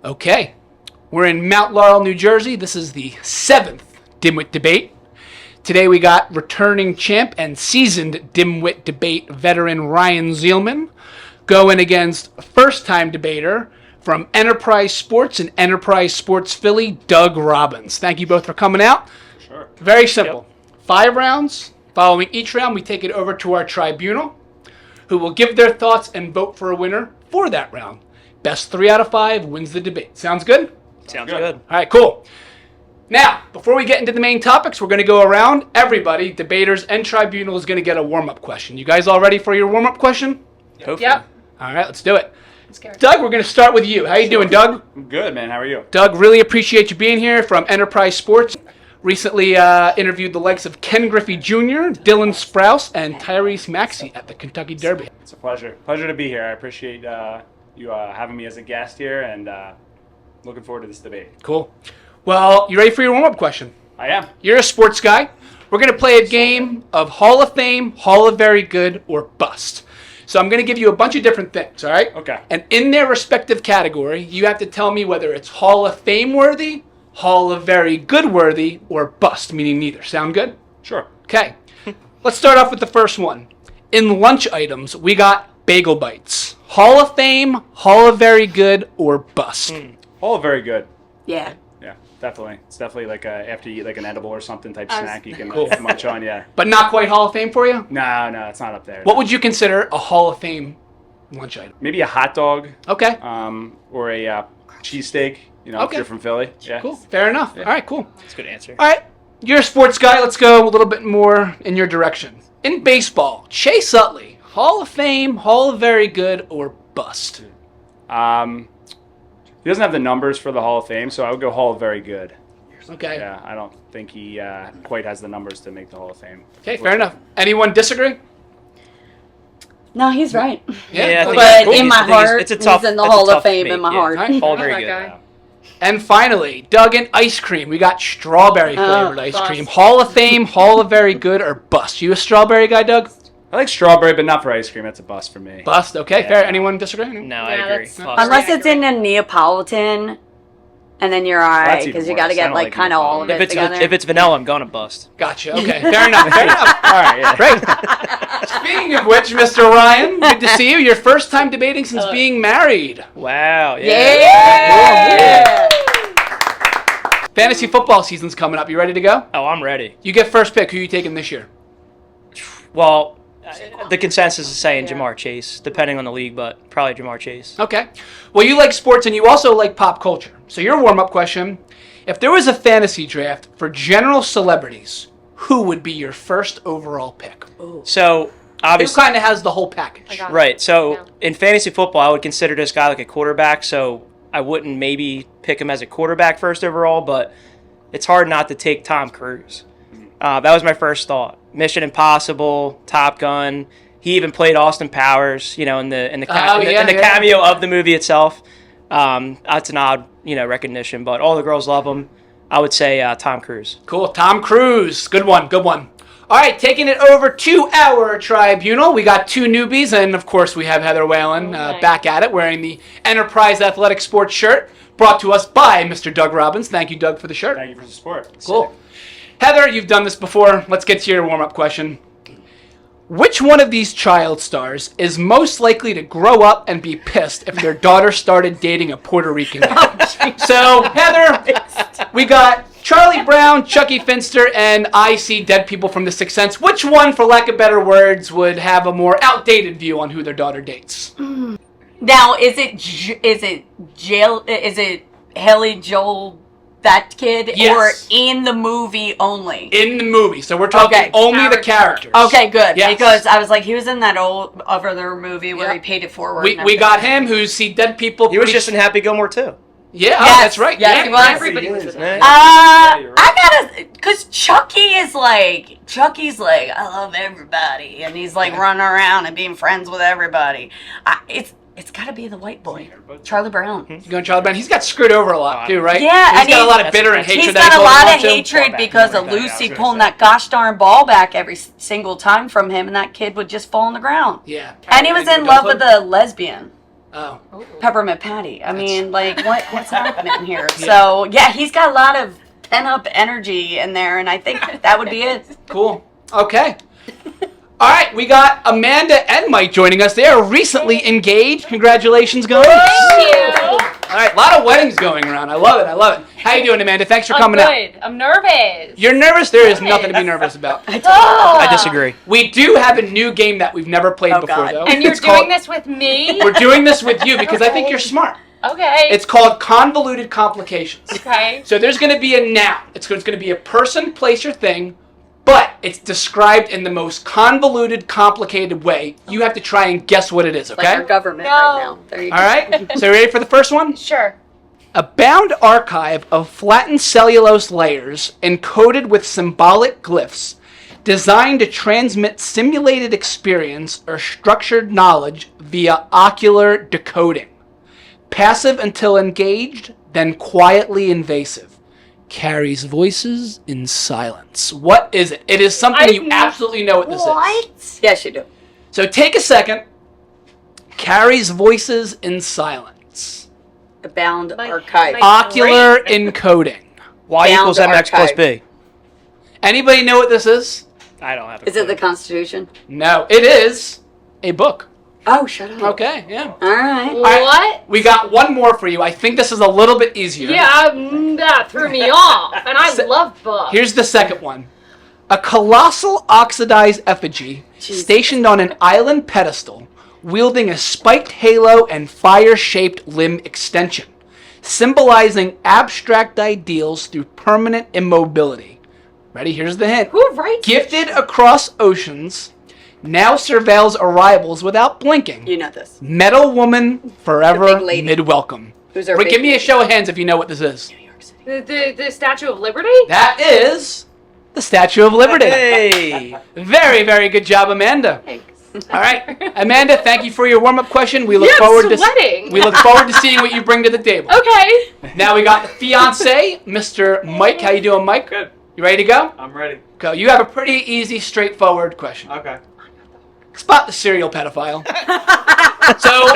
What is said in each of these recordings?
Okay, we're in Mount Laurel, New Jersey. This is the 7th DimWit debate. Today we got returning champ and seasoned DimWit debate veteran Ryan Zeilman going against first-time debater from Enterprise Sports and Enterprise Sports Philly, Doug Robbins. Thank you both for coming out. Sure. Very simple. 5 rounds. Following each round, we take it over to our tribunal, who will give their thoughts and vote for a winner for that round. Best 3 out of 5 wins the debate. Sounds good? Sounds good. All right, cool. Now, before we get into the main topics, we're going to go around. Everybody, debaters and tribunal, is going to get a warm-up question. You guys all ready for your warm-up question? Hopefully. Yep. All right, let's do it. Doug, we're going to start with you. How you doing, Doug? I'm good, man. How are you? Doug, really appreciate you being here from Enterprise Sports. Recently interviewed the likes of Ken Griffey Jr., Dylan Sprouse, and Tyrese Maxey at the Kentucky Derby. It's a pleasure. Pleasure to be here. I appreciate you having me as a guest here, and looking forward to this debate. Cool. Well, you ready for your warm-up question? I am. You're a sports guy. We're going to play a game of Hall of Fame, Hall of Very Good, or Bust. So I'm going to give you a bunch of different things, all right? Okay. And in their respective category, you have to tell me whether it's Hall of Fame worthy, Hall of Very Good worthy, or Bust, meaning neither. Sound good? Sure. Okay. Let's start off with the first one. In lunch items, we got bagel bites. Hall of Fame, Hall of Very Good, or Bust? All very good. Yeah. Yeah, definitely. It's definitely like after you eat like an edible or something type snack you can Cool. munch on, yeah. But not quite Hall of Fame for you? No, it's not up there. What would you consider a Hall of Fame lunch item? Maybe a hot dog, Okay. or a cheesesteak, if Okay. you're from Philly. Yeah. Cool. Fair enough. All right, cool. That's a good answer. All right. You're a sports guy. Let's go a little bit more in your direction. In baseball, Chase Utley, Hall of Fame, Hall of Very Good, or Bust? He doesn't have the numbers for the Hall of Fame, so I would go Hall of Very Good. Okay. Yeah, I don't think he quite has the numbers to make the Hall of Fame. Okay, fair enough. Anyone disagree? No, he's right. Yeah, I think But cool. in my I think heart, it's a tough, he's in the it's a Hall of tough Fame debate, in my yeah. heart. All I very that good. guy. Yeah. And finally, Doug and ice cream. We got strawberry flavored ice Bust. cream. Hall of Fame, Hall of Very Good, or Bust? You a strawberry guy, Doug? I like strawberry, but not for ice cream. That's a bust for me. Bust. Okay, Yeah. fair. Anyone disagree? No, Yeah, I agree. that's- Bust. Unless it's in a Neapolitan, and then you're all right, That's even because you got to worse. I get don't like like kind of all of Neapolitan. it together. If it's vanilla, I'm gonna bust. Gotcha. Okay, fair enough. Fair enough. All right, yeah. Great. Speaking of which, Mr. Ryan, good to see you. Your first time debating since being married. Wow. yeah. Fantasy football season's coming up. You ready to go? Oh, I'm ready. You get first pick. Who you taking this year? Well, the consensus is saying Jamar Chase, depending on the league, but probably Jamar Chase. Okay. Well, you like sports and you also like pop culture. So your warm-up question, if there was a fantasy draft for general celebrities, who would be your first overall pick? So, Who obviously, kind of has the whole package? I got it. right. So, Yeah. in fantasy football, I would consider this guy like a quarterback, so I wouldn't maybe pick him as a quarterback first overall, but it's hard not to take Tom Cruise. That was my first thought. Mission Impossible, Top Gun. He even played Austin Powers, in the cameo of the movie itself. That's an odd, recognition, but all the girls love him. I would say Tom Cruise. Cool. Tom Cruise. Good one. Good one. All right, taking it over to our tribunal. We got 2 newbies, and of course we have Heather Whalin Okay. back at it, wearing the Enterprise Athletic Sports shirt, brought to us by Mr. Doug Robbins. Thank you, Doug, for the shirt. Thank you for the support. Cool. Heather, you've done this before. Let's get to your warm-up question. Which one of these child stars is most likely to grow up and be pissed if their daughter started dating a Puerto Rican guy? So, Heather, we got Charlie Brown, Chucky Finster, and I See Dead People from The Sixth Sense. Which one, for lack of better words, would have a more outdated view on who their daughter dates? Now, is it Haley Joel, that kid, Yes. or in the movie only? In the movie. So we're talking Okay. only the characters. Okay, good. Yes. Because I was like, he was in that old other movie where Yeah. he paid it forward. We, and we everything. got him, who's See Dead People. He was pretty just in Happy Gilmore too. Yeah, Yes, oh, that's right. yes, yeah. he was. Everybody was with Yeah. that. you're right. I gotta, cause Chucky's like, I love everybody, and he's like running around and being friends with everybody. It's gotta be the white boy, Charlie Brown. Going Charlie Brown. He's got screwed over a lot too, right? Yeah, he's and got a lot of he's- bitter and hatred. He's that got a he's holding lot on of to. hatred Fallback because and of everything, I was Lucy gonna pulling say. that gosh darn ball back every single time from him, and that kid would just fall on the ground. Yeah. And he was in love with a lesbian. Oh. Peppermint Patty. I mean, like, what's happening here? So, yeah, he's got a lot of pent-up energy in there, and I think that would be it. Cool. Okay. All right, we got Amanda and Mike joining us. They are recently engaged. Congratulations, guys. Thank you. All right, a lot of weddings going around. I love it. How you doing, Amanda? Thanks for coming out. Good. I'm nervous. You're nervous? There is nothing to be nervous about. I disagree. We do have a new game that we've never played before, God. though. And you're It's doing called- this with me? We're doing this with you because I think you're smart. Okay. It's called Convoluted Complications. Okay. So there's going to be a noun. It's going to be a person, place, or thing, but it's described in the most convoluted, complicated way. You have to try and guess what it is, Like our okay? government No. right now. There you go. All right? So ready for the first one? Sure. A bound archive of flattened cellulose layers encoded with symbolic glyphs designed to transmit simulated experience or structured knowledge via ocular decoding. Passive until engaged, then quietly invasive. Carries voices in silence. What is it? It is something you absolutely know what this is. What? Yes, you do. So take a second. Carries voices in silence. The bound My- archive. my- Ocular encoding. Y Bound equals MX plus archive. B. Anybody know what this is? I don't have a Is it clue. the Constitution? No, it is a book. Oh, shut up. Okay, yeah. All right. right. What? We got one more for you. I think this is a little bit easier. Yeah, that threw me off. And I Se- love books. Here's the second one. A colossal oxidized effigy Jesus. stationed on an island pedestal, wielding a spiked halo and fire-shaped limb extension, symbolizing abstract ideals through permanent immobility. Ready? Here's the hint. Who writes Gifted across oceans, now surveils arrivals without blinking. You know this. Metal woman, forever The big lady. mid-welcome. Who's our Wait, big give me a lady? show of hands if you know what this is. New York City. the Statue of Liberty? That is the Statue of Liberty. Hey. Very, very good job, Amanda. Thanks. All right, Amanda, thank you for your warm-up question. We look Yeah, I'm forward sweating. to we look forward to seeing what you bring to the table. Okay. Now we got the fiance, Mr. Mike. How you doing, Mike? Good. You ready to go? I'm ready. Go. You have a pretty easy, straightforward question. Okay. Spot the serial pedophile. So,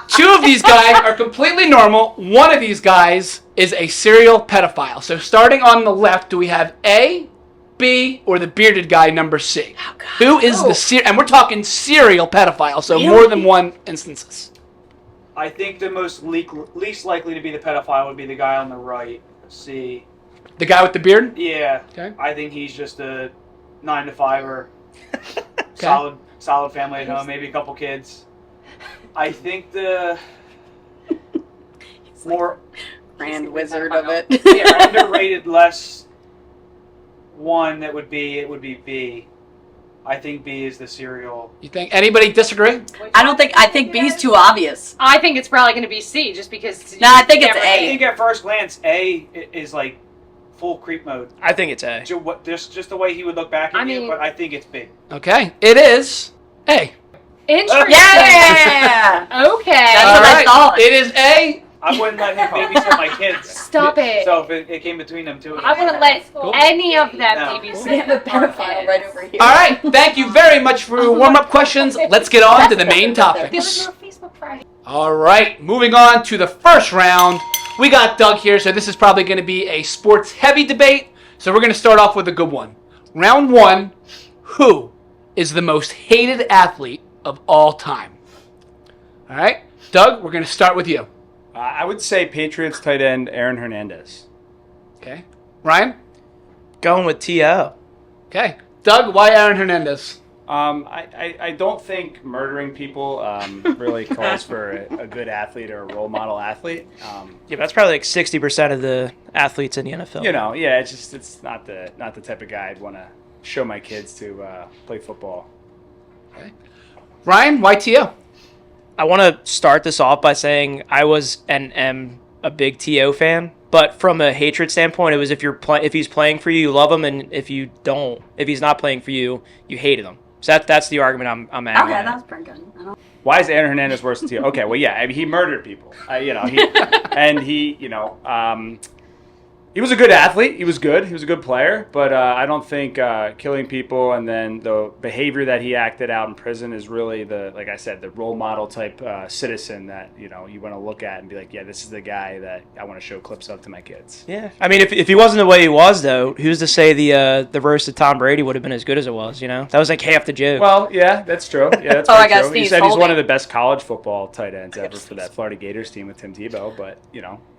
two of these guys are completely normal. One of these guys is a serial pedophile. So, starting on the left, do we have A, B, or the bearded guy, number C? Oh, God. Who is the and we're talking serial pedophile, so more than one instances. I think the least likely to be the pedophile would be the guy on the right. C. The guy with the beard? Yeah. Okay. I think he's just a 9-to-5er. Solid family at home, maybe a couple kids. I think the more Grand wizard of it. yeah, underrated less one it would be B. I think B is the serial. You think anybody disagree? I think B's too obvious. I think it's probably going to be C, just because. No, I think it's never- I A. think at first glance A is like full creep mode. I think it's A. Just the way he would look back at I you, mean- but I think it's B. Okay, it is A. Interesting. Yeah! Okay. That's All what I right, thought. it is A. I wouldn't let him babysit my kids. Stop it. So if it came between them two. I wouldn't let any of them No. babysit. We have a pedophile right over here. All right, thank you very much for your warm-up questions. Let's get on to the main topics. Facebook Friday. All right, moving on to the first round. We got Doug here, so this is probably going to be a sports-heavy debate. So we're going to start off with a good one. Round one, who is the most hated athlete of all time? All right, Doug, we're going to start with you. I would say Patriots tight end Aaron Hernandez. Okay. Ryan? Going with T.O. Okay. Doug, why Aaron Hernandez? I don't think murdering people really calls for a good athlete or a role model athlete. Yeah, but that's probably like 60% of the athletes in the NFL. You know, yeah, it's not the type of guy I'd want to show my kids to play football. Okay. Ryan, why T.O.? I want to start this off by saying I was and am a big T.O. fan, but from a hatred standpoint, it was if he's playing for you, you love him, and if he's not playing for you, you hated him. So that's the argument I'm at. Okay, that was pretty good. I don't- Why is Aaron Hernandez worse than T.O.? Okay, well, yeah, I mean, he murdered people. He was a good athlete. He was good. He was a good player. But I don't think killing people and then the behavior that he acted out in prison is really like I said, the role model type citizen that, you want to look at and be like, yeah, this is the guy that I want to show clips of to my kids. Yeah. I mean, if he wasn't the way he was, though, who's to say the roast of Tom Brady would have been as good as it was, That was like half the joke. Well, yeah, that's true. Yeah, that's I pretty guess true. He Steve's said he's one holding. of the best college football tight ends ever for that Florida Gators team with Tim Tebow, but,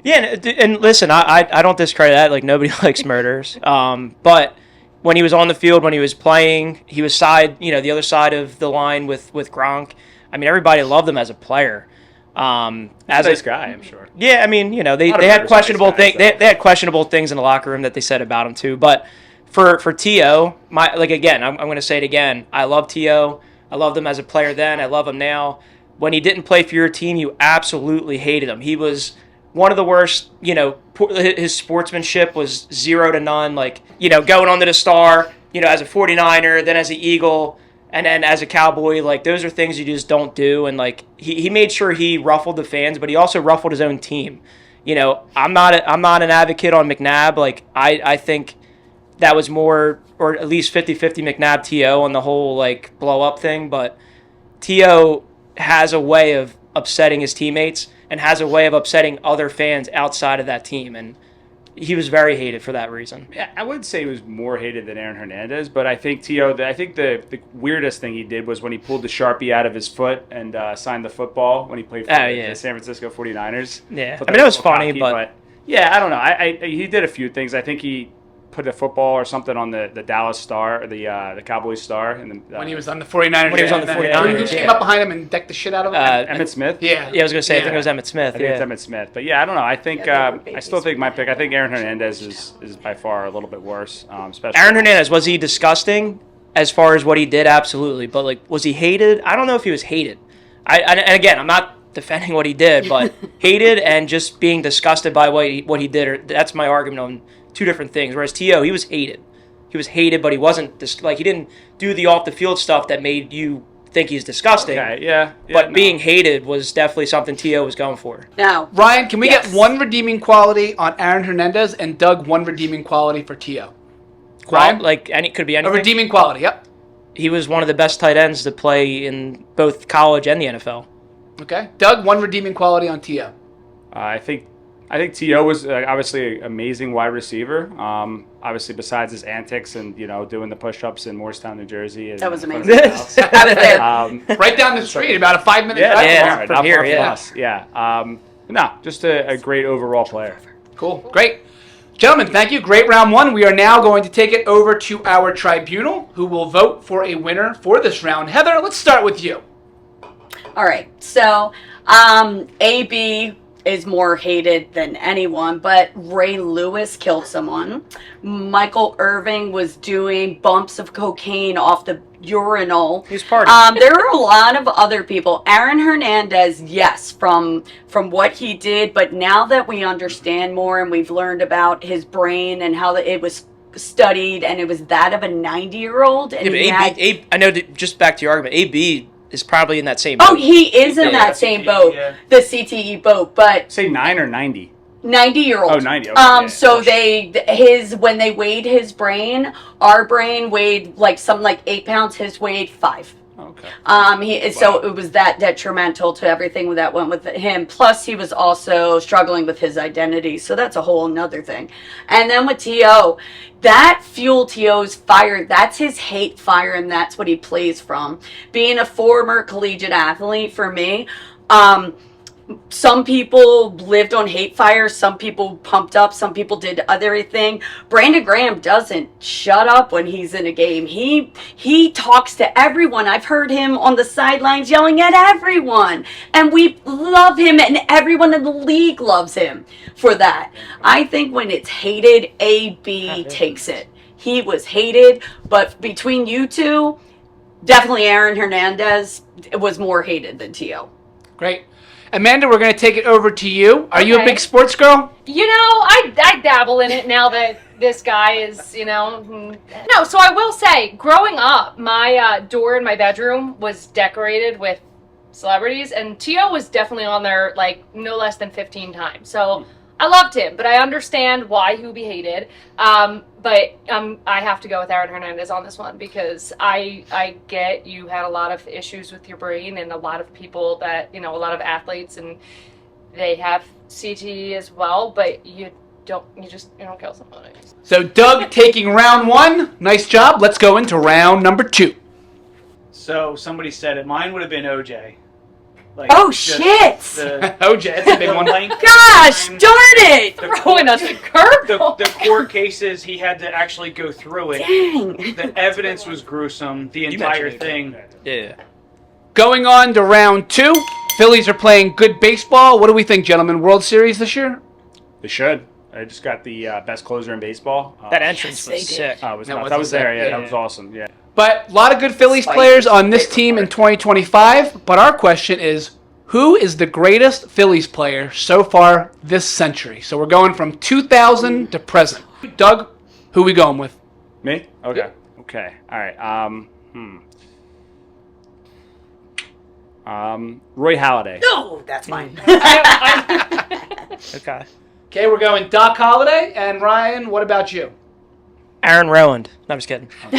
Yeah, and listen, I don't discredit that. Like, nobody likes murders. But when he was on the field, when he was playing, he was the other side of the line with Gronk. I mean, everybody loved him as a player. As a nice guy, I'm sure. Yeah, I mean, they of had murders are questionable nice guys, things. They had questionable things in the locker room that they said about him too. But for T.O., again, I'm going to say it again. I love T.O. I loved him as a player then. I love him now. When he didn't play for your team, you absolutely hated him. He was one of the worst, his sportsmanship was 0 to none, going on to the Star, as a 49er, then as an Eagle, and then as a Cowboy, those are things you just don't do. And, he made sure he ruffled the fans, but he also ruffled his own team. I'm not an advocate on McNabb. I think that was more, or at least 50-50 McNabb T.O. on the whole, blow-up thing, but T.O. has a way of upsetting his teammates and has a way of upsetting other fans outside of that team. And he was very hated for that reason. Yeah, I would say he was more hated than Aaron Hernandez, but I think the weirdest thing he did was when he pulled the Sharpie out of his foot and signed the football when he played for the San Francisco 49ers. Yeah, I mean, that was funny, but yeah, I don't know. He did a few things. I think he put a football or something on the Dallas Star, or the Cowboys Star. And when he was on the 49ers. When he was on the 49ers. Who came up behind him and decked the shit out of him? Emmitt Smith? Yeah. Yeah, I was going to say, I think it was Emmitt Smith. I think it's Emmitt Smith. But yeah, I don't know. I think I still think my pick, I think Aaron Hernandez is by far a little bit worse. Especially Aaron Hernandez, was he disgusting as far as what he did? Absolutely. But, was he hated? I don't know if he was hated. And again, I'm not defending what he did, but hated and just being disgusted by what he did, that's my argument on two different things. Whereas T.O., he was hated. He was hated, but he wasn't he didn't do the off the field stuff that made you think he's disgusting. Okay, yeah. But being hated was definitely something T.O. was going for. Now, Ryan, can we get one redeeming quality on Aaron Hernandez and Doug one redeeming quality for T.O.? Ryan? Could be A anything. redeeming quality, yep. He was one of the best tight ends to play in both college and the NFL. Okay. Doug, one redeeming quality on T.O. I think T.O. was obviously an amazing wide receiver. Obviously, besides his antics and doing the push-ups in Morristown, New Jersey. That was amazing. Right down the street, about a 5-minute drive. Yeah, from here, No, just a great overall player. Cool. Great. Gentlemen, thank you. Great round one. We are now going to take it over to our tribunal, who will vote for a winner for this round. Heather, let's start with you. all right. So, AB is more hated than anyone, but Ray Lewis killed someone. Michael Irving was doing bumps of cocaine off the urinal. He was partying. There are a lot of other people. Aaron Hernandez, yes, from what he did, but now that we understand more and we've learned about his brain and how it was studied, and it was that of a 90-year-old. And I know, just back to your argument, AB is probably in that same boat. Oh, he is in that same boat, the CTE boat, but Say 9 or 90. 90-year-old. Oh, 90. Okay, So when they weighed his brain, our brain weighed something like 8 pounds. His weighed 5. Okay. So it was that detrimental to everything that went with him. Plus, he was also struggling with his identity. So that's a whole nother thing. And then with T.O., that fueled T.O.'s fire. That's his hate fire, and that's what he plays from. Being a former collegiate athlete, for me, some people lived on hate fire. Some people pumped up. Some people did other thing. Brandon Graham doesn't shut up when he's in a game. He talks to everyone. I've heard him on the sidelines yelling at everyone. And we love him, and everyone in the league loves him for that. I think when it's hated, AB takes it. He was hated, but between you two, definitely Aaron Hernandez was more hated than T.O. Great. Amanda, we're going to take it over to you. Are you a big sports girl? I dabble in it now that this guy is, No, so I will say, growing up, my door in my bedroom was decorated with celebrities, and T.O. was definitely on there, no less than 15 times. So I loved him, but I understand why he would be hated. But I have to go with Aaron Hernandez on this one because I get you had a lot of issues with your brain and a lot of people that, a lot of athletes and they have CTE as well, but you don't kill somebody. So Doug taking round 1. Nice job. Let's go into round number 2. So somebody said it. Mine would have been OJ. Oh, shit! OJ, that's a big one. Gosh, darn it! Throwing us a curveball. The court cases, he had to actually go through it. Dang. The evidence was gruesome. The entire thing. Yeah. Going on to round 2. Phillies are playing good baseball. What do we think, gentlemen? World Series this year? They should. I just got the best closer in baseball. That entrance they was did. sick. I was That nuts. was I was there. sick. Yeah, Yeah. that was awesome. Yeah. But a lot of good Phillies players on this team in 2025. But our question is, who is the greatest Phillies player so far this century? So we're going from 2000 to present. Doug, who we going with? Me? Okay. Yep. Okay. All right. Roy Halladay. No, that's fine. Okay. Okay, we're going Doc Holliday. And Ryan, what about you? Aaron Rowand. No, I'm just kidding. He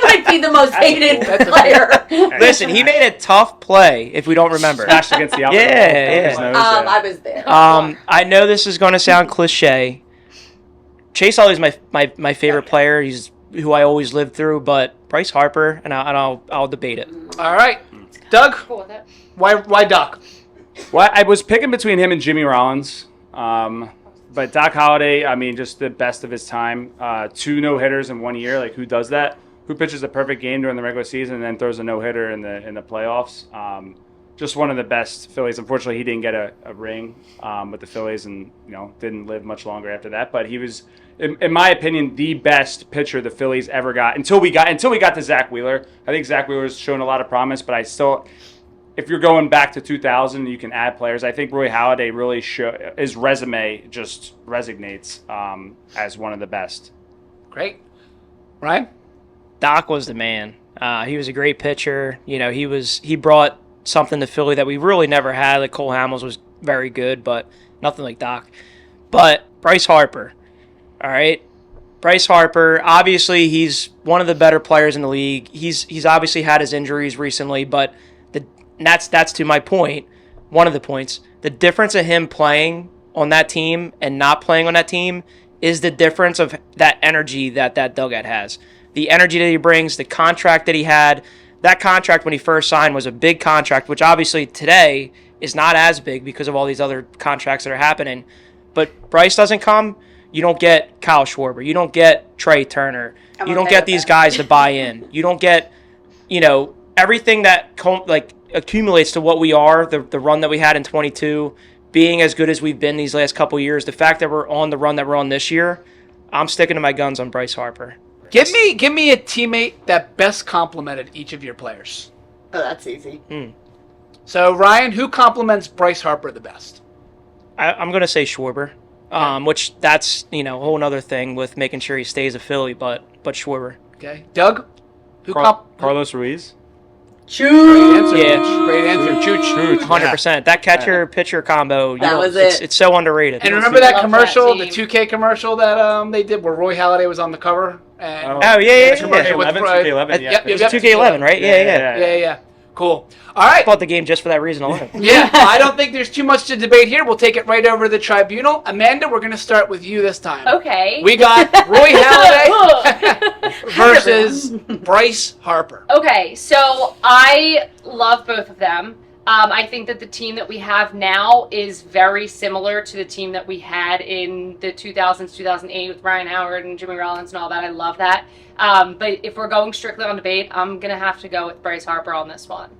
might be the most hated That's a- player. Listen, he made a tough play, if we don't remember. Smashed against the outfield. Yeah, His yeah. nose, I was there. I know this is going to sound cliche. Chase Utley's my favorite player. He's who I always lived through, but Bryce Harper, and I'll debate it. All right. Doug, Cool with it. why Doc? Well, I was picking between him and Jimmy Rollins. But Doc Holliday, I mean, just the best of his time. 2 no-hitters in 1 year. Like, who does that? Who pitches a perfect game during the regular season and then throws a no-hitter in the playoffs? Just one of the best Phillies. Unfortunately, he didn't get a ring with the Phillies and, didn't live much longer after that. But he was, in my opinion, the best pitcher the Phillies ever got until we got to Zach Wheeler. I think Zach Wheeler's shown a lot of promise, but I still – if you're going back to 2000, you can add players. I think Roy Halladay really his resume just resonates as one of the best. Great. Ryan? Doc was the man. He was a great pitcher. He brought something to Philly that we really never had. Like Cole Hamels was very good, but nothing like Doc. But Bryce Harper, all right. Bryce Harper, obviously he's one of the better players in the league. He's obviously had his injuries recently, but that's to my point. One of the points. The difference of him playing on that team and not playing on that team is the difference of that energy that dugout has. The energy that he brings, the contract that he had. That contract when he first signed was a big contract, which obviously today is not as big because of all these other contracts that are happening. But Bryce doesn't come, you don't get Kyle Schwarber. You don't get Trey Turner. You don't get these guys to buy in. You don't get, everything that accumulates to what we are, the run that we had in 22, being as good as we've been these last couple years, the fact that we're on the run that we're on this year, I'm sticking to my guns on Bryce Harper. Give me a teammate that best complimented each of your players. Oh, that's easy. So, Ryan, who compliments Bryce Harper the best? I'm going to say Schwarber, which that's, a whole other thing with making sure he stays a Philly, but Schwarber. Okay. Doug? Carlos Ruiz? Great answer. Yeah. Great answer. Chooch. 100%. That catcher-pitcher combo, That was it. It's so underrated. And remember that Love commercial, that the team. 2K commercial that they did where Roy Halladay was on the cover? And Oh, yeah. the commercial with 2K11, Fry- 2K11, yeah. Yep, It was yep. 2K11, right? Yeah. Yeah. Cool. All right. I bought the game just for that reason alone. Yeah, I don't think there's too much to debate here. We'll take it right over to the tribunal. Amanda, we're going to start with you this time. Okay. We got Roy Halladay versus Bryce Harper. Okay, so I love both of them. I think that the team that we have now is very similar to the team that we had in the 2000s, 2008 with Ryan Howard and Jimmy Rollins and all that. I love that. But if we're going strictly on debate, I'm going to have to go with Bryce Harper on this one.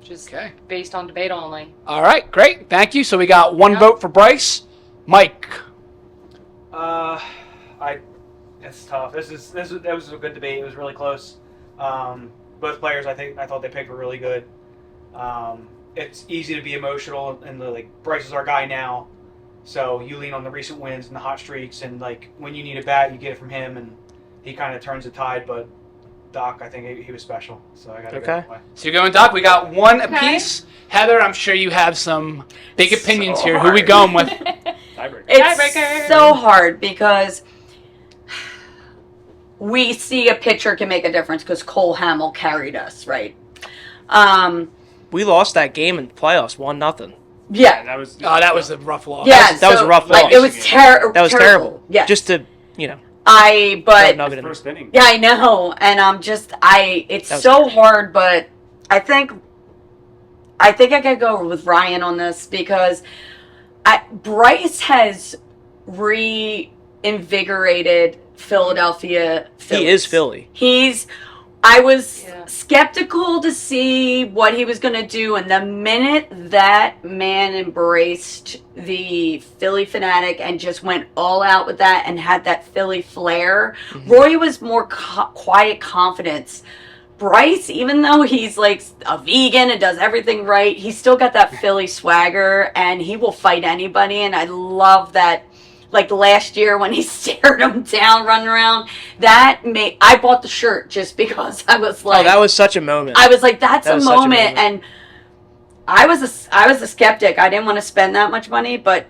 Just Okay. based on debate only. All right, great. Thank you. So we got one vote for Bryce. Mike. It's tough. That was a good debate. It was really close. Both players, I thought they picked were really good. It's easy to be emotional, and Bryce is our guy now, so you lean on the recent wins and the hot streaks, and when you need a bat, you get it from him, and he kind of turns the tide. But Doc. I think he was special, so I got to go Okay. that way. So you're going Doc. We got one Okay. apiece. Heather, I'm sure you have some big opinions So here. Who we hard. going with? Tiebreaker. It's Tiebreaker. so hard because we see a pitcher can make a difference because Cole Hamill carried us, right? We lost that game in the playoffs, 1-0. Yeah. That was That was a rough loss. Yeah, that was a rough like, loss. It was terrible. That was terrible. Yeah. Just to, but nugget in there. first inning. yeah, I know, and it's That was so terrible. hard, but I think I could go with Ryan on this because Bryce has reinvigorated Philadelphia Phillies. He is Philly. I was Yeah. skeptical to see what he was going to do, and the minute that man embraced the Philly fanatic and just went all out with that and had that Philly flair, Roy was more quiet confidence. Bryce, even though he's like a vegan and does everything right, he's still got that Philly swagger, and he will fight anybody, and I love that. Like last year when he stared him down running around, I bought the shirt just because I was like, Oh, that was such a moment. I was like, that's That a was such a moment. moment. And I was a skeptic. I didn't want to spend that much money, but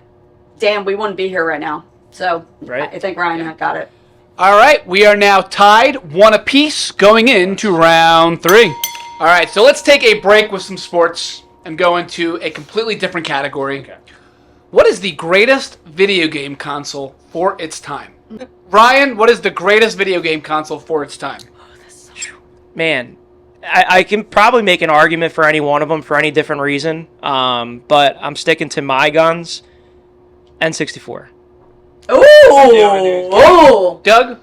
damn, we wouldn't be here right now. So Right. I think Ryan got it. All right, we are now tied, one apiece, going into round 3. All right, so let's take a break with some sports and go into a completely different category. Okay. What is the greatest video game console for its time? Ryan, what is the greatest video game console for its time? Man, I can probably make an argument for any one of them for any different reason, but I'm sticking to my guns. N64. Oh, Doug?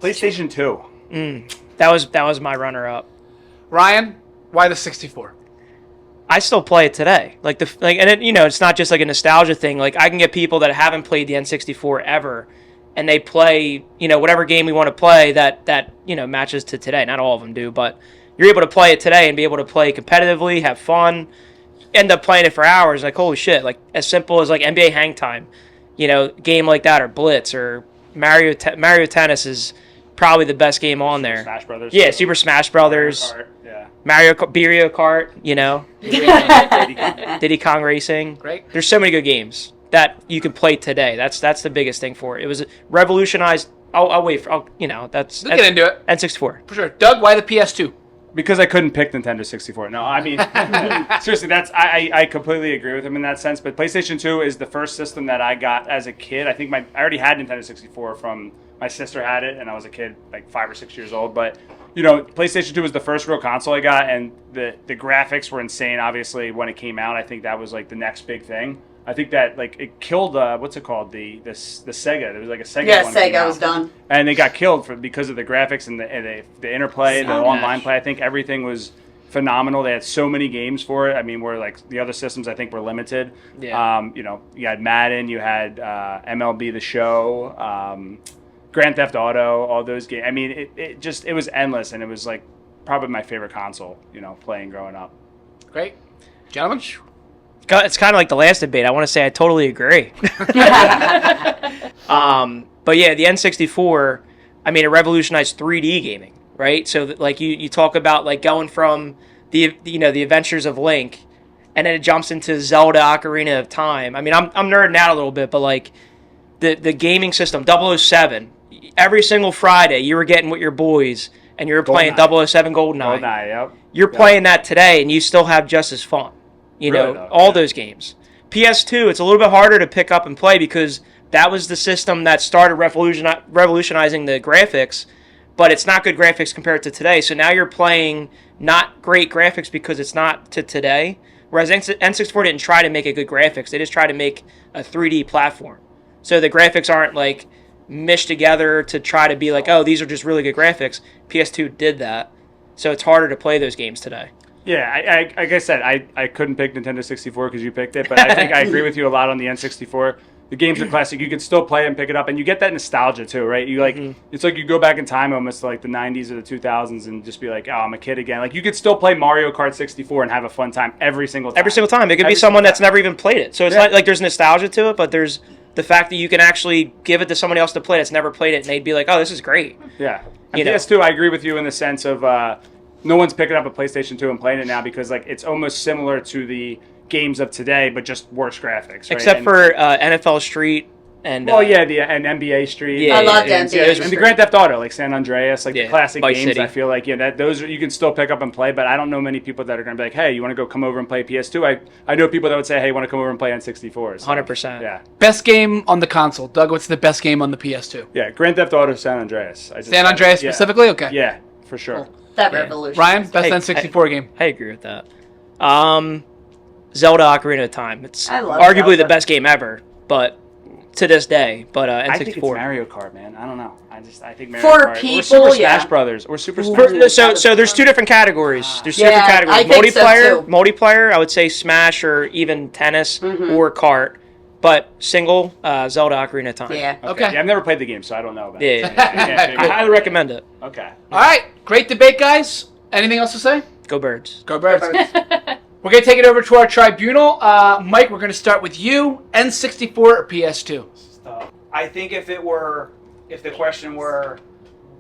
PlayStation 2. That was my runner-up. Ryan? Why the 64? I still play it today. It's not just like a nostalgia thing. Like I can get people that haven't played the N64 ever, and they play, whatever game we want to play that matches to today. Not all of them do, but you're able to play it today and be able to play competitively, have fun, end up playing it for hours. Like holy shit! Like as simple as like NBA Hang Time, game like that, or Blitz, or Mario Tennis is probably the best game on there. Smash Brothers. Yeah, Super Smash Brothers. Mario Kart, yeah. Mario Kart, Diddy Kong Racing. Great. There's so many good games that you can play today. That's the biggest thing for it. It was revolutionized. I'll wait for that's We'll get into it. N64. For sure. Doug, why the PS2? Because I couldn't pick Nintendo 64. No, I mean, seriously, I completely agree with him in that sense. But PlayStation 2 is the first system that I got as a kid. I think I already had Nintendo 64 from my sister had it, and I was a kid, like 5 or 6 years old. But PlayStation 2 was the first real console I got, and the graphics were insane. Obviously, when it came out, I think that was like the next big thing. I think that like it killed what's it called the Sega. There was like a Sega. yeah, one that came Sega out. was done. And they got killed because of the graphics and the interplay, the So online much. play. I think everything was phenomenal. They had so many games for it. I mean, where like the other systems, I think were limited. Yeah. You had Madden, you had MLB The Show, Grand Theft Auto, all those games. I mean, it was endless, and it was like probably my favorite console. Playing growing up. Great. Gentlemen? It's kind of like the last debate. I want to say I totally agree. But yeah, the N64, I mean, it revolutionized 3D gaming, right? So like you talk about like going from the Adventures of Link, and then it jumps into Zelda Ocarina of Time. I mean, I'm nerding out a little bit, but like the gaming system, 007, every single Friday you were getting with your boys and you were playing GoldenEye. 007 GoldenEye. GoldenEye, yep. You're playing that today and you still have just as fun. Really, though, All yeah. those games. PS2, it's a little bit harder to pick up and play because that was the system that started revolutionizing the graphics, but it's not good graphics compared to today. So now you're playing not great graphics because it's not to today. Whereas N64 didn't try to make a good graphics. They just tried to make a 3D platform. So the graphics aren't like meshed together to try to be like, oh, these are just really good graphics. PS2 did that. So it's harder to play those games today. Yeah, I like I said, I couldn't pick Nintendo 64 because you picked it, but I think I agree with you a lot on the N64. The games are classic. You can still play and pick it up, and you get that nostalgia too, right? You like It's like you go back in time almost to like the 90s or the 2000s and just be like, oh, I'm a kid again. Like you could still play Mario Kart 64 and have a fun time every single time. Every single time. It could be Every someone single that's never even played it. So it's not like there's nostalgia to it, but there's the fact that you can actually give it to somebody else to play that's never played it, and they'd be like, "Oh, this is great." Yeah. And You know. PS2, I agree with you in the sense of no one's picking up a PlayStation 2 and playing it now because like it's almost similar to the games of today, but just worse graphics. Right? Except And- for NFL Street and Well, yeah, and NBA Street. yeah, I loved and, NBA. those were And the great. Grand Theft Auto, like San Andreas, like Yeah, the classic Vice games, City. I feel like that those you can still pick up and play, but I don't know many people that are going to be like, hey, you want to go come over and play PS2? I know people that would say, hey, want to come over and play N64. So, 100%. Yeah, Best game on the console. Doug, what's the best game on the PS2? yeah, Grand Theft Auto San Andreas. San Andreas yeah. specifically? Okay. Yeah, for sure. That Yeah. revolution. Ryan, best Hey, N64 game. I agree with that. Zelda Ocarina of Time. It's I love arguably Zelda. the best game ever, but to this day. But I think it's N64. Mario Kart, man. I don't know. I think Mario For Kart people, or Super yeah. Smash Brothers or Super Smash. So there's two different categories. There's two Yeah, different categories. I think so, Multiplayer, too. multiplayer. I would say Smash or even tennis or kart. But single, Zelda Ocarina of Time. Yeah. Okay. Yeah, I've never played the game, so I don't know about Yeah, it. yeah, I can't I figure it out. highly recommend it. Okay. All right. Great debate, guys. Anything else to say? Go Birds. Go Birds. We're going to take it over to our tribunal. Mike, we're going to start with you. N64 or PS2? Stuff. I think if the question were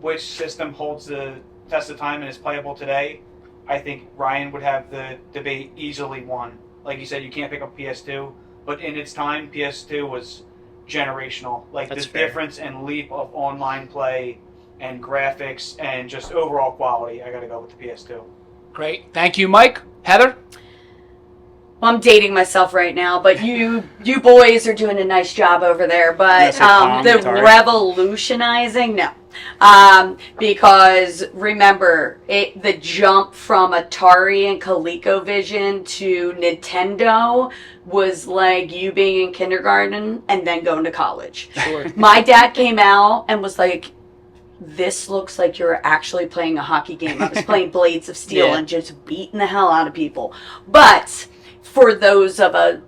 which system holds the test of time and is playable today, I think Ryan would have the debate easily won. Like you said, you can't pick up PS2, but in its time, PS2 was generational. Like That's the fair. difference and leap of online play and graphics and just overall quality, I got to go with the PS2. Great. Thank you, Mike. Heather? Well, I'm dating myself right now, but you boys are doing a nice job over there. But Yes, Tom, the sorry. revolutionizing, no. Because remember, the jump from Atari and ColecoVision to Nintendo was like you being in kindergarten and then going to college. Sure. My dad came out and was like, this looks like you're actually playing a hockey game. I was playing Blades of Steel Yeah. and just beating the hell out of people. But for those of a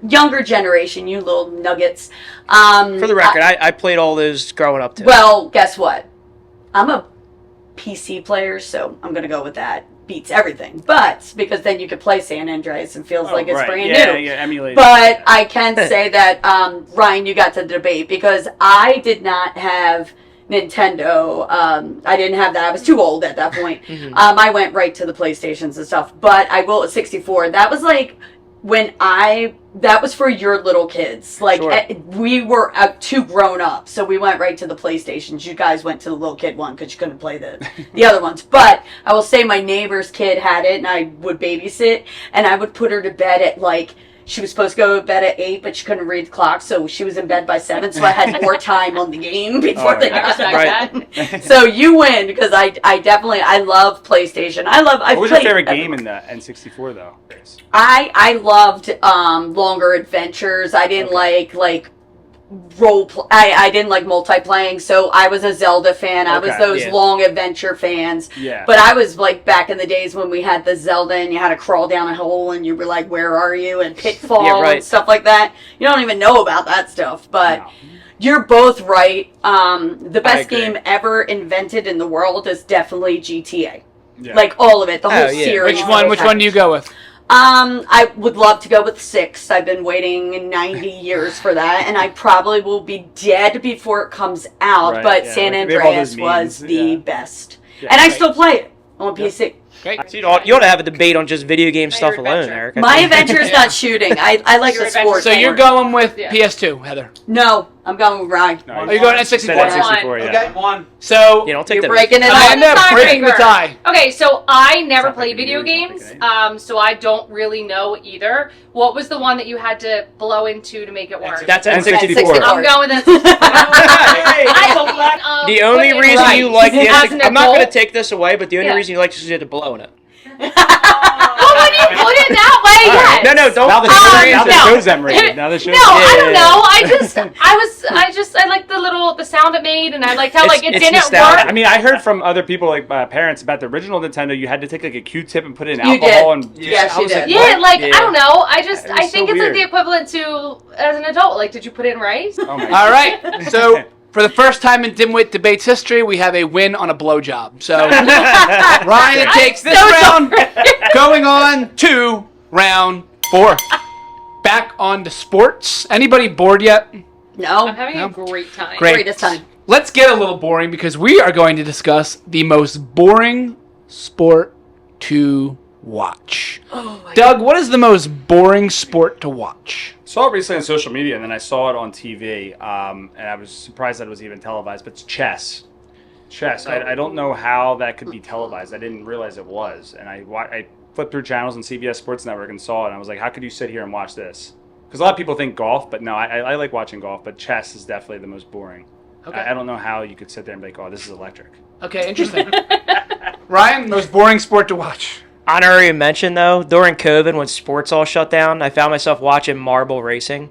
younger generation, you little nuggets. For the record, I played all those growing up too. Well, guess what? I'm a PC player, so I'm going to go with that. Beats everything. But because then you could play San Andreas and feels like it's right. brand Yeah, new. yeah, emulated. But I can say that, Ryan, you got to debate because I did not have Nintendo. I didn't have that. I was too old at that point. I went right to the PlayStations and stuff. But I will at 64. That was like that was for your little kids. Like Sure. we were too grown up, so we went right to the PlayStations. You guys went to the little kid one because you couldn't play the other ones. But I will say my neighbor's kid had it, and I would babysit, and I would put her to bed at like. She was supposed to go to bed at 8, but she couldn't read the clock, so she was in bed by 7, so I had more time on the game before Oh, they yeah. got Respect Right. that. So you win, because I definitely, I love PlayStation. I've What was your played favorite everyone. game in the N64 though? I loved longer adventures. I didn't like I didn't like multiplaying, so I was a Zelda fan. I was Okay, those yeah. long adventure fans. Yeah. But I was like back in the days when we had the Zelda and you had to crawl down a hole and you were like, where are you? And Pitfall Yeah, right. and stuff like that. You don't even know about that stuff, but No. you're both right. The best agree. game ever invented in the world is definitely GTA. Yeah. Like all of it, the whole Oh, yeah. series. Which one do you go with? I would love to go with 6. I've been waiting 90 years for that, and I probably will be dead before it comes out. Right, but yeah, San like, they have all Andreas those was memes, the yeah. best, Yeah, and I right. still play it on PC. Great. So you ought to have a debate on just video game stuff alone, adventure. Eric. My adventure is not shooting. I like Your the adventure. sports. So you're more. going with Yeah. PS2, Heather. No, I'm going with Ryan. No, Are you going Said N64? N64, yeah. Okay, one. So You don't take You're that. breaking it up. Amanda I'm the breaking the tiebreaker. tie. Okay, so I never Sounds like played a video news games, topic, so I don't really know either. What was the one that you had to blow into to make it work? That's N64. N64. I'm going with The only reason you like the As an N64, I'm not going to adult? take this away, but the only Yeah. reason you like it is you had to blow in it. Well, when you put it that way, yes. No, don't. Now the no. show's Emery. Now the show's No, I don't Yeah. know. I liked the sound it made, and I liked how like it It's didn't nostalgic. work. I mean, I heard from other people, like parents, about the original Nintendo. You had to take like a Q-tip and put it in You alcohol, did. and Yes, I you was like, did. Yeah, what? like Yeah. I don't know. I It was think so it's like weird. the equivalent to as an adult. Like, did you put it in rice? Oh my All right. So for the first time in Dimwit Debates history, we have a win on a blowjob. So Ryan takes this round, going on to round 4. back on to sports. Anybody bored yet? No. I'm having No. a great time. Great. Greatest time. Let's get a little boring because we are going to discuss the most boring sport to watch. Oh my Doug, what is the most boring sport to watch? Saw it recently on social media, and then I saw it on TV, and I was surprised that it was even televised. But it's chess. Chess. I don't know how that could be televised. I didn't realize it was, and I flipped through channels on CBS Sports Network and saw it, and I was like, how could you sit here and watch this? Because a lot of people think golf, but no, I like watching golf, but chess is definitely the most boring. Okay. I don't know how you could sit there and be like, oh, this is electric. Okay, interesting. Ryan, most boring sport to watch. Honorary mention though, during COVID when sports all shut down, I found myself watching marble racing.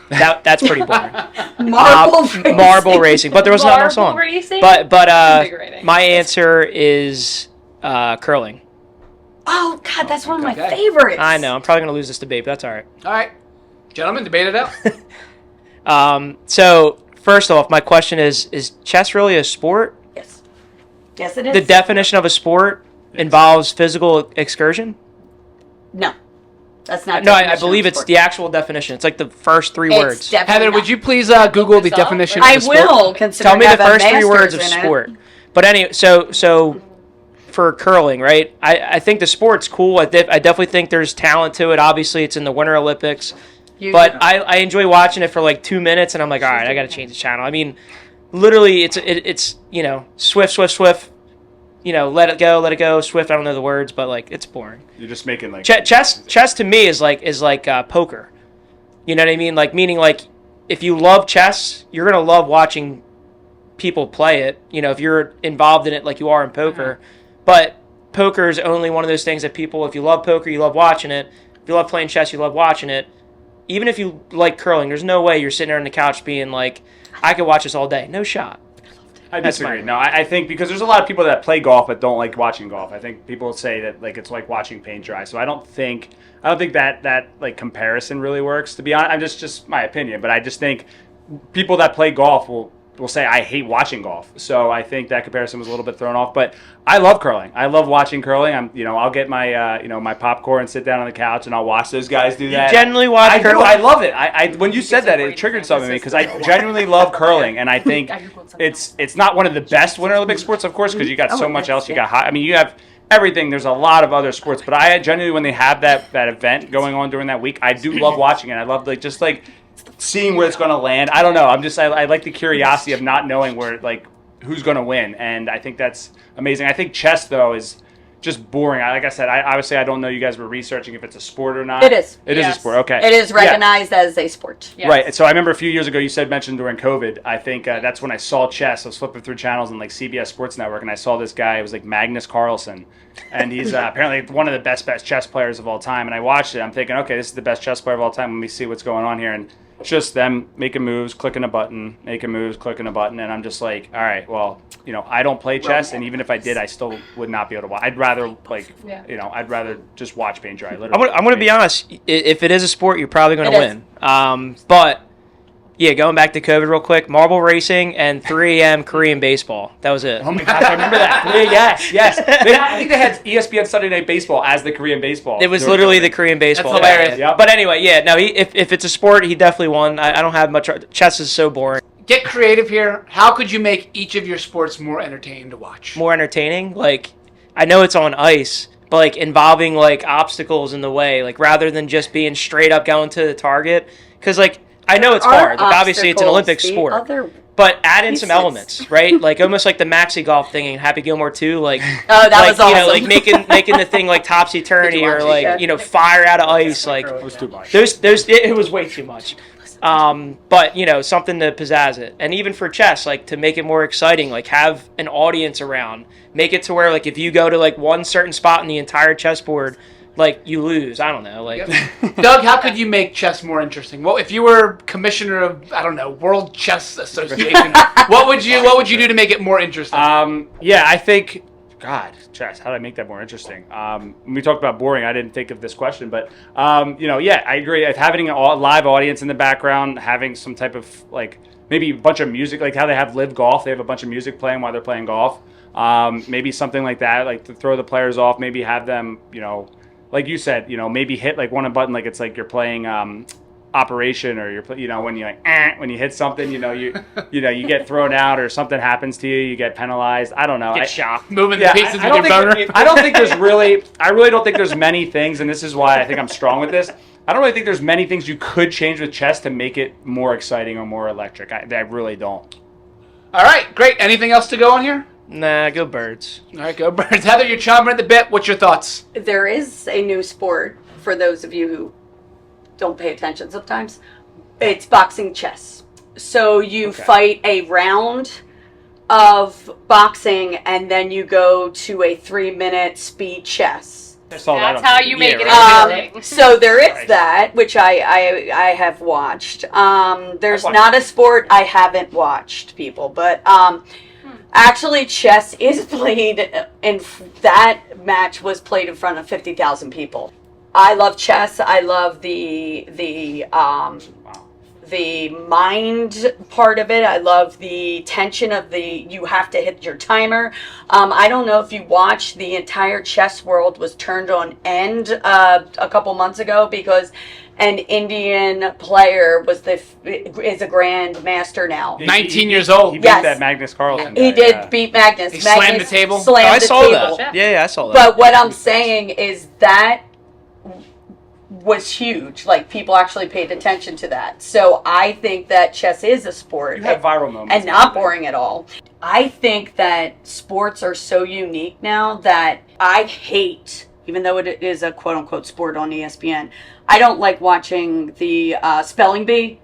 That's pretty boring. Marble racing. Marble racing, but there was not enough Marble song. racing? But Invigorating. my answer is curling. Oh God, that's one of my Okay. favorites. I know I'm probably gonna lose this debate, but that's all right. All right. Gentlemen, debate it out. So first off, my question is chess really a sport? Yes. Yes, it is. The definition of a sport involves physical excursion? No, that's not. No, I definition of believe it's sport. the actual definition. It's like the first three It's words. definitely Heather, not. would you please Google the this up? definition I of a sport? will. Considering Tell me I the have a first three words of master's in it. sport. But anyway, so for curling, right? I think the sport's cool. I definitely think there's talent to it. Obviously, it's in the Winter Olympics. But I enjoy watching it for like 2 minutes, and I'm like, all right, I got to change the channel. I mean, literally, it's swift. Let it go, swift. I don't know the words, but like it's boring. You're just making like Chess to me is like poker. You know what I mean? Like meaning like if you love chess, you're gonna love watching people play it. If you're involved in it like you are in poker. But poker is only one of those things that people, if you love poker, you love watching it. If you love playing chess, you love watching it. Even if you like curling, there's no way you're sitting there on the couch being like, I could watch this all day. No shot. I That's disagree. fine. No, I think because there's a lot of people that play golf but don't like watching golf. I think people say that like it's like watching paint dry. So I don't think that like comparison really works. To be honest, I'm just my opinion, but I just think people that play golf will say I hate watching golf. So I think that comparison was a little bit thrown off. But I love curling. I love watching curling. I'll get my my popcorn and sit down on the couch and I'll watch those guys do that. You genuinely watch I do. curling? I love it. I when you said that, it triggered something in me because I genuinely love curling, and I think it's not one of the best Winter Olympic sports, of course, because you got so much else. You got you have everything. There's a lot of other sports, but I genuinely, when they have that event going on during that week, I do love watching it. I love just seeing where it's going to land. I don't know. I like the curiosity of not knowing where who's going to win, and I think that's amazing. I think chess though is just boring. Like I said, obviously I don't know. You guys were researching if it's a sport or not. It is. It is a Yes. sport. Okay. It is Yeah. recognized as a sport. Yes. Right. So I remember a few years ago you mentioned during COVID. I think that's when I saw chess. I was flipping through channels on CBS Sports Network, and I saw this guy. It was Magnus Carlsen, and he's apparently one of the best chess players of all time. And I watched it. I'm thinking, okay, this is the best chess player of all time. Let me see what's going on here. And it's just them making moves, clicking a button, making moves, clicking a button, and I'm just like, all right, well, I don't play chess, and even if I did, I still would not be able to watch. I'd rather I'd rather just watch paint dry. Literally. I'm going to be honest. If it is a sport, you're probably going to It is. win. But yeah, going back to COVID real quick, marble racing and 3 a.m. Korean baseball. That was it. Oh my gosh, I remember that. Yes. I think they had ESPN Sunday Night Baseball as the Korean baseball. It was literally the Korean baseball. That's hilarious. Yeah. But anyway, yeah. No, if it's a sport, he definitely won. I don't have much. Chess is so boring. Get creative here. How could you make each of your sports more entertaining to watch? More entertaining. I know it's on ice, but involving obstacles in the way, rather than just being straight up going to the target. Because I know it's hard. Obviously, it's an Olympic sport. But add in some pieces. elements, right? Almost like the maxi golf thing in Happy Gilmore 2. That was awesome. making the thing topsy turvy or watch it? fire out of ice. It was too much. It was way too much. But something to pizzazz it, and even for chess, to make it more exciting, have an audience around, make it to where if you go to one certain spot in the entire chessboard, you lose. I don't know. Doug, how could you make chess more interesting? Well, if you were commissioner of, I don't know, World Chess Association, what would you do to make it more interesting? I think, God, chess. How do I make that more interesting? When we talked about boring, I didn't think of this question, but I agree. Having a live audience in the background, having some type of maybe a bunch of music, how they have live golf. They have a bunch of music playing while they're playing golf. Maybe something like that, to throw the players off. Maybe have them, like you said, maybe hit like one button, like it's like you're playing Operation, or when you when you hit something, you get thrown out, or something happens to you, you get penalized. I don't know. Get shocked. Moving the pieces with your boner. I don't think there's really. I really don't think there's many things, and this is why I think I'm strong with this. I don't really think there's many things you could change with chess to make it more exciting or more electric. I really don't. All right, great. Anything else to go on here? Nah, go Birds. All right, go Birds. Heather, you're chomping at the bit. What's your thoughts? There is a new sport for those of you who don't pay attention sometimes. It's boxing chess. So you fight a round of boxing, and then you go to a 3-minute speed chess. That's how you make it interesting. So there is that, which I have watched. There's not a sport I haven't watched, people, but actually chess is played, and that match was played in front of 50,000 people. I love chess. I love the mind part of it. I love the tension of you have to hit your timer. I don't know if you watched, the entire chess world was turned on end a couple months ago because an Indian player is a grand master now. 19 years old. He beat that Magnus Carlsen guy. He did beat Magnus. He slammed the table. I saw that. Yeah, I saw that. But what I'm saying is that was huge. Like, people actually paid attention to that. So I think that chess is a sport. You have viral moments. And not boring at all. I think that sports are so unique now that I hate, even though it is a quote-unquote sport on ESPN, I don't like watching the spelling bee.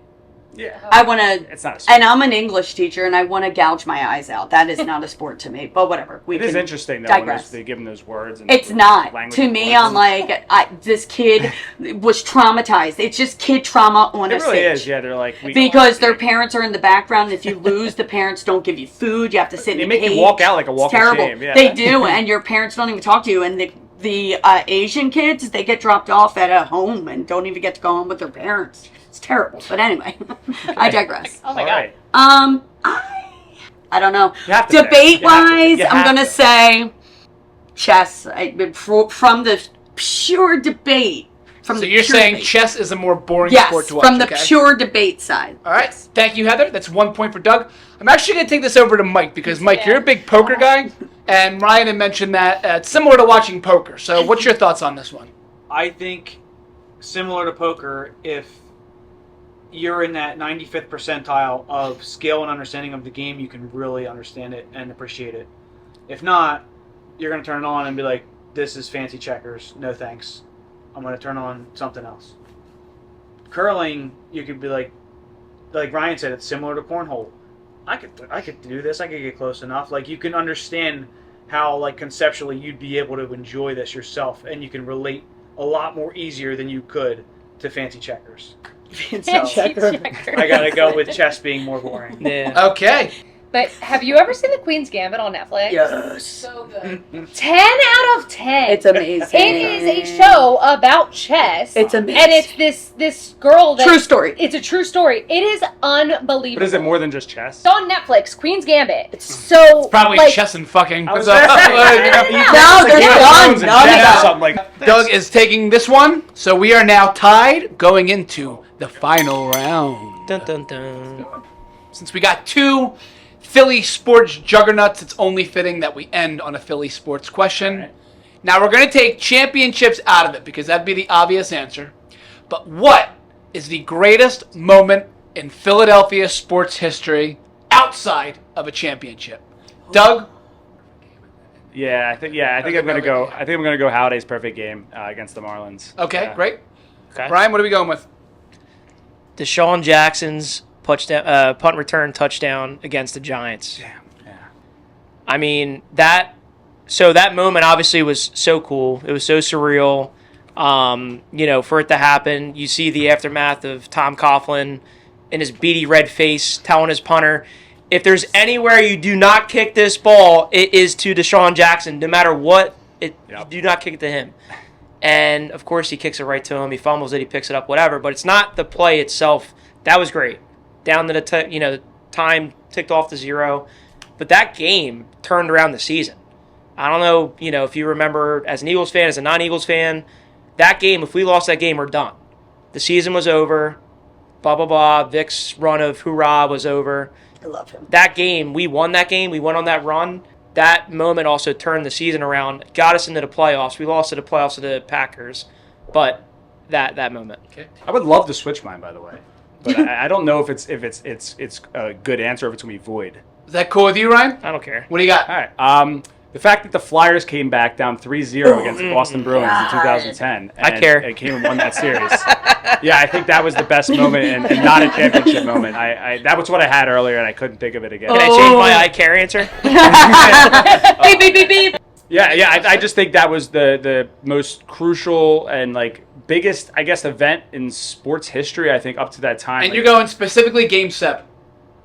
Yeah. I want to, it's not a sport. and I'm an English teacher, and I want to gouge my eyes out. That is not a sport to me, but whatever. It is interesting, though, when they give them those words. And it's not. To me, I'm like, this kid was traumatized. It's just kid trauma on a stage. It really is, yeah. They're like... Because their parents are in the background. If you lose, the parents don't give you food. You have to sit in a cage. They make you walk out like a walk of shame. Yeah. They do, and your parents don't even talk to you. And the Asian kids, they get dropped off at a home and don't even get to go home with their parents. It's terrible. But anyway, I digress. Oh my God. I don't know. Debate-wise, I'm going to say chess. From the pure debate. So you're saying chess is a more boring sport to watch? Yes, from the pure debate side. All right. Yes. Thank you, Heather. That's 1 point for Doug. I'm actually going to take this over to Mike because, Mike, you're a big poker guy. And Ryan had mentioned that it's similar to watching poker. So what's your thoughts on this one? I think similar to poker, if you're in that 95th percentile of skill and understanding of the game, you can really understand it and appreciate it. If not, you're going to turn it on and be like, this is fancy checkers. No thanks. I'm going to turn on something else. Curling, you could be like Ryan said, it's similar to cornhole. I could do this. I could get close enough. Like, you can understand how, like, conceptually you'd be able to enjoy this yourself, and you can relate a lot more easier than you could to fancy checkers. So, checkers. I gotta go with chess being more boring. Yeah. Okay. But have you ever seen The Queen's Gambit on Netflix? Yes. So good. 10 out of 10. It's amazing. It is a show about chess. It's amazing. And it's this girl that... True story. It's a true story. It is unbelievable. But is it more than just chess? It's on Netflix. Queen's Gambit. It's so... It's probably chess and fucking. No, there's none of that. Doug is taking this one. So we are now tied going into the final round. Dun, dun, dun. Since we got two Philly sports juggernauts, it's only fitting that we end on a Philly sports question. Right. Now we're going to take championships out of it because that'd be the obvious answer. But what is the greatest moment in Philadelphia sports history outside of a championship? Doug? I think I'm going to go. I think I'm going to go Halliday's perfect game against the Marlins. Okay, great. Okay. Brian, what are we going with? Deshaun Jackson's punt return touchdown against the Giants. Damn. Yeah. I mean, that moment obviously was so cool. It was so surreal. For it to happen, you see the aftermath of Tom Coughlin in his beady red face telling his punter, if there's anywhere you do not kick this ball, it is to Deshaun Jackson. No matter what, you do not kick it to him. And, of course, he kicks it right to him. He fumbles it. He picks it up, whatever. But it's not the play itself. That was great. Down to the time ticked off to 0. But that game turned around the season. I don't know, if you remember as an Eagles fan, as a non-Eagles fan, that game, if we lost that game, we're done. The season was over. Blah, blah, blah. Vic's run of hoorah was over. I love him. That game, we won that game. We went on that run. That moment also turned the season around, got us into the playoffs. We lost to the playoffs to the Packers, but that moment. Okay. I would love to switch mine, by the way, but I don't know if it's a good answer, if it's gonna be void. Is that cool with you, Ryan? I don't care. What do you got? All right. The fact that the Flyers came back down 3-0 against the Boston Bruins in 2010. I care. And came and won that series. Yeah, I think that was the best moment and not a championship moment. That was what I had earlier, and I couldn't think of it again. Can I change my I care answer? Beep, beep, beep, beep. Yeah. I just think that was the most crucial and biggest, I guess, event in sports history. I think up to that time. And you're going specifically Game 7.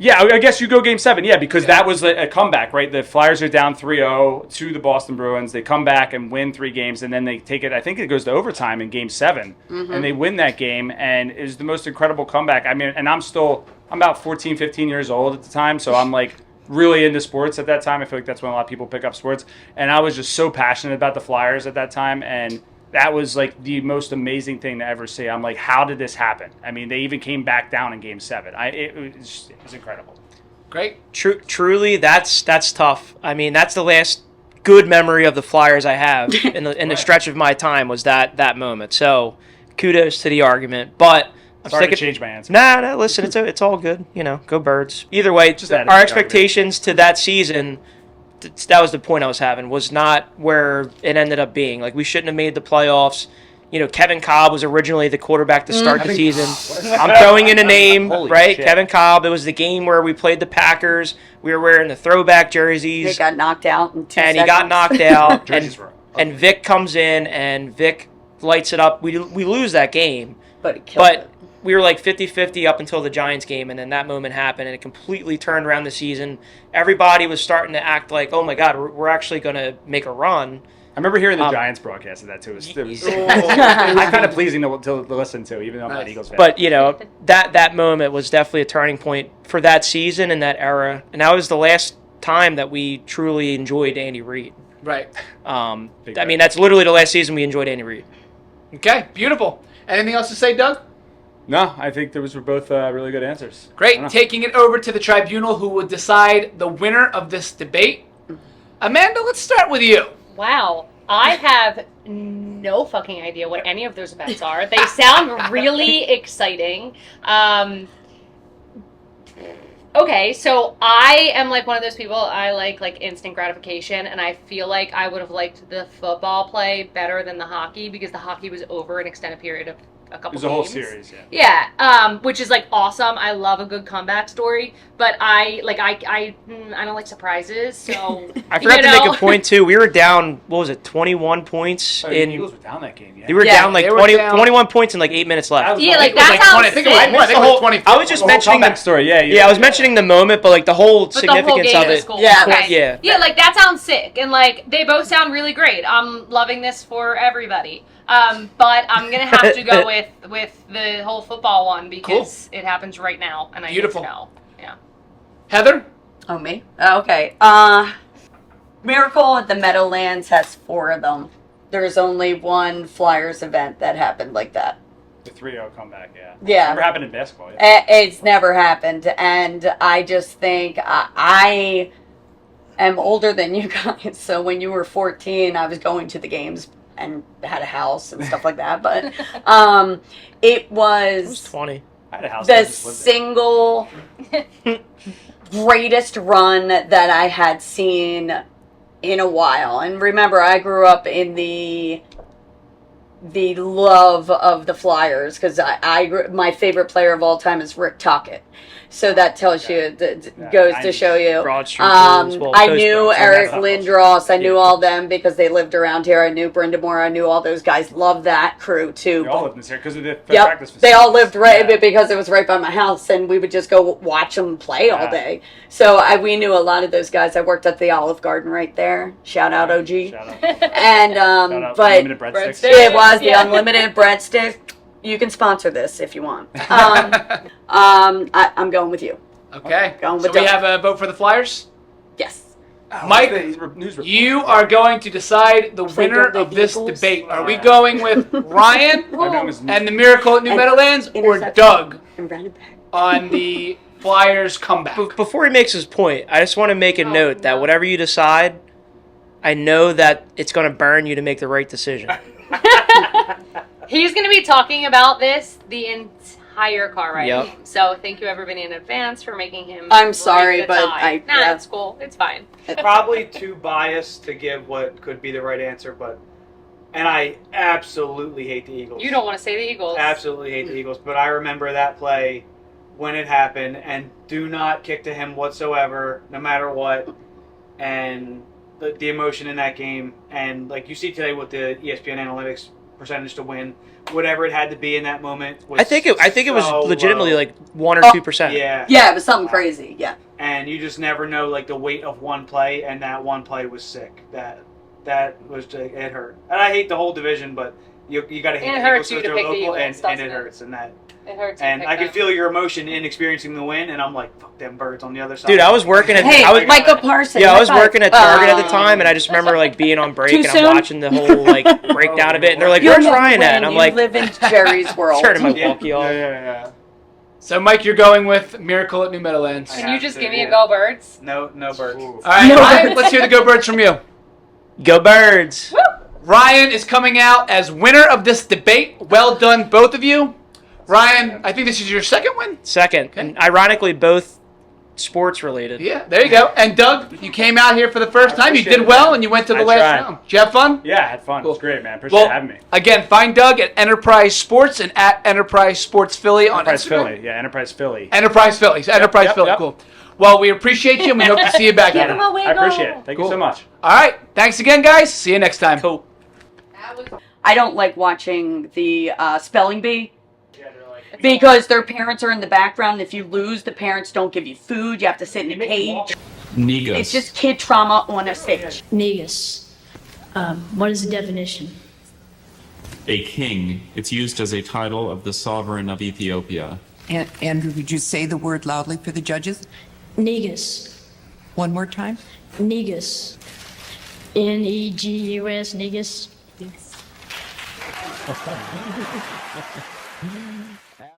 Yeah, I guess you go Game 7, because that was a comeback, right? The Flyers are down 3-0 to the Boston Bruins. They come back and win 3 games, and then they take it, I think it goes to overtime in Game 7, and they win that game, and it was the most incredible comeback. I mean, and I'm about 14, 15 years old at the time, so I'm really into sports at that time. I feel like that's when a lot of people pick up sports, and I was just so passionate about the Flyers at that time, and that was the most amazing thing to ever see. I'm like, how did this happen? I mean, they even came back down in Game 7. It was incredible. Great. Truly, that's tough. I mean, that's the last good memory of the Flyers I have in the stretch of my time was that moment. So, kudos to the argument. But I'm Sorry to change my answer. Nah, listen, it's all good. Go Birds. Either way, our expectations to that season. That was the point I was having, was not where it ended up being. We shouldn't have made the playoffs. Kevin Cobb was originally the quarterback to start the season. I'm throwing in a name, right? Shit. Kevin Cobb. It was the game where we played the Packers. We were wearing the throwback jerseys. He got knocked out in 2 seconds. And he got knocked out. Jerseys were and Vic comes in, and Vic lights it up. We lose that game. But he killed it. We were 50-50 up until the Giants game, and then that moment happened, and it completely turned around the season. Everybody was starting to act like, oh, my God, we're actually going to make a run. I remember hearing the Giants broadcast of that, too. It was kind of pleasing to listen to, even though I'm not an Eagles fan. But, that moment was definitely a turning point for that season and that era, and that was the last time that we truly enjoyed Andy Reid. Right. That's literally the last season we enjoyed Andy Reid. Okay, beautiful. Anything else to say, Doug? No, I think those were both really good answers. Great. Taking it over to the tribunal who will decide the winner of this debate. Amanda, let's start with you. Wow. I have no fucking idea what any of those events are. They sound really exciting. Okay, so I am one of those people, I like instant gratification, and I feel like I would have liked the football play better than the hockey, because the hockey was over an extended period of a couple games. It was a whole series, yeah. Yeah, which is awesome. I love a good comeback story, but I don't like surprises, so I forgot to make a point too. We were down, 21 points The Eagles were down that game, yeah. We were down 21 points in 8 minutes left. Yeah, that that sounds sick. I was just mentioning that story, yeah. Yeah, I was mentioning the moment, but the whole significance of it. Cool. Yeah, okay. Yeah, that sounds sick, and they both sound really great. I'm loving this for everybody. But I'm gonna have to go with the whole football one, because it happens right now, and I need to know. Yeah. Heather? Oh, me? Okay. Miracle at the Meadowlands has 4 of them. There's only one Flyers event that happened like that. The 3-0 comeback, yeah. Yeah. Never happened in basketball, yeah. It's never happened, and I just think I am older than you guys, so when you were 14, I was going to the games and had a house and stuff like that, but it was 20. I had a house. the single greatest run that I had seen in a while. And remember, I grew up in the love of the Flyers, because my favorite player of all time is Rick Tocchet. So that tells you, goes to show you. I knew Eric Lindros. I knew all them because they lived around here. I knew Brenda Moore. I knew all those guys. Loved that crew too. They all lived in this area because of the Yep, practice facility. they all lived because it was right by my house, and we would just go watch them play all day. So we knew a lot of those guys. I worked at the Olive Garden right there. Shout out OG. Shout out. And Shout out but unlimited breadsticks. it was the unlimited breadstick. You can sponsor this if you want. I'm going with you. Okay. Going So with we Doug. have a vote for the Flyers? Yes. Mike, News report. you are going to decide the winner the of this Eagles? debate. Are we going with Ryan I know his- and the Miracle at New Meadowlands, or Interception. Doug And ran it back. on the Flyers comeback? Before he makes his point, I just want to make a note that whatever you decide, I know that it's going to burn you to make the right decision. He's going to be talking about this the entire car ride. Yep. So thank you everybody in advance for making him. I'm sorry, break the but tie. I- yeah. It's cool. It's fine. Probably too biased to give what could be the right answer, and I absolutely hate the Eagles. You don't want to say the Eagles. Absolutely hate the Eagles, but I remember that play when it happened, and do not kick to him whatsoever, no matter what. And the emotion in that game, and like you see today with the ESPN analytics percentage to win, whatever it had to be in that moment. Was I think it was so legitimately low. like 1 or 2%. Yeah. Yeah, it was something crazy. Yeah. And you just never know like the weight of one play, and that one play was sick. That was just, it hurt. And I hate the whole division, but you got to hate It the hurts Eagles you to because they're pick the local, Eagles, and doesn't it it? hurts. And that, It hurts. and to I pick could them. feel your emotion in experiencing the win, and I'm like, fuck them birds on the other side. Dude, I was working at Hey, I was, Michael Parsons. yeah, I was high five. working at Target at the time, and I just remember like being on break Too and soon? I'm watching the whole like breakdown of it, and they're like, You'll "Where's never Ryan at?" win. And I'm You like, live in Jerry's world. turning my Yeah, walkie off. yeah. So, Mike, you're going with Miracle at New Meadowlands. I Can you have just to, give me yeah. a go, birds? No birds. All right, Ryan, let's hear the Go Birds from you. Go Birds! Ryan is coming out as winner of this debate. Well done, both of you. Ryan, I think this is your second win. Second, and ironically, both sports related. Yeah, there you go. And Doug, you came out here for the first time. You appreciate did it, well, man. and you went to the I last tried. round. Did you have fun? Yeah, I had fun. Cool. It was great, man. Appreciate Well, having me. again, find Doug at Enterprise Sports and at Enterprise Sports Philly on Enterprise Instagram. Philly. Yeah, Enterprise Philly. Enterprise Philly. So Enterprise yep, Philly. yep. Cool. Well, we appreciate you, and we hope to see you back Give here. him All a wiggle. I appreciate it. Thank Cool. you so much. right. Thanks again, guys. See you next time. Cool. I don't like watching the spelling bee because their parents are in the background. If you lose, the parents don't give you food. You have to sit in a cage. Negus. It's just kid trauma on a stage. Negus. What is the definition? a king. It's used as a title of the sovereign of Ethiopia. Andrew, would you say the word loudly for the judges? Negus. One more time? Negus. Negus. Negus.